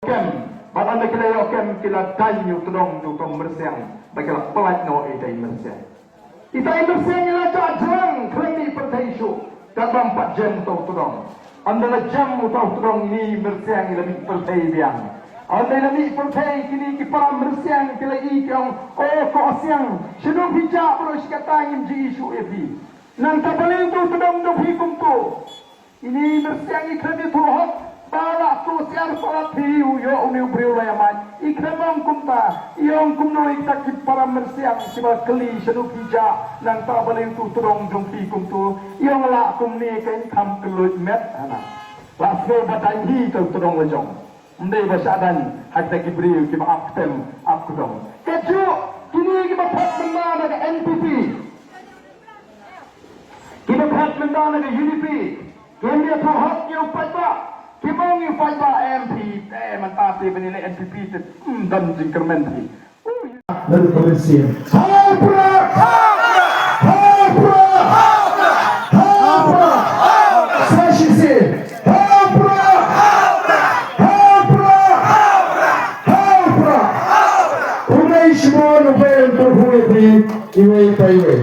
Kem, bapak anda kila kem kila kanyu tudong mersiang, baiklah pelat no itai mersiang. Itai mersiang ila jajang kremi pertaisu, dalam 4 jam tudong. Anda la jam tudong ni mersiang ila mi pertai biang. Anda ila mi pertai kini kipara mersiang kila ikang ko asyang, sinu hijab pro sikatangim ji isu evi. Nang tabalin tudong do hikum tu. Ini mersiang ikremi turhot. Para tu siar para tiu yo uniu briula yaman ikramam kumta iong kumno itakip para mersiang siba keli senuk hija nang ta baling tu turong jongpi kumtu iong la kumni kain kam kelut met ana la so batai hi tu turong lejong ndai basadan hakta kibriu kiba aptem apkudong keju kini kiba phat mena na NPP kiba phat mena na UDP kemia tu hak yu pada Kimong yung fiber MP, mantap benilai NPP itu, dan jingkermenti. Lalu polisi. Habra, habra, habra, habra, habra. Sashisi. Habra, habra, habra, habra, habra. Unai semua novel terhubung di iwe.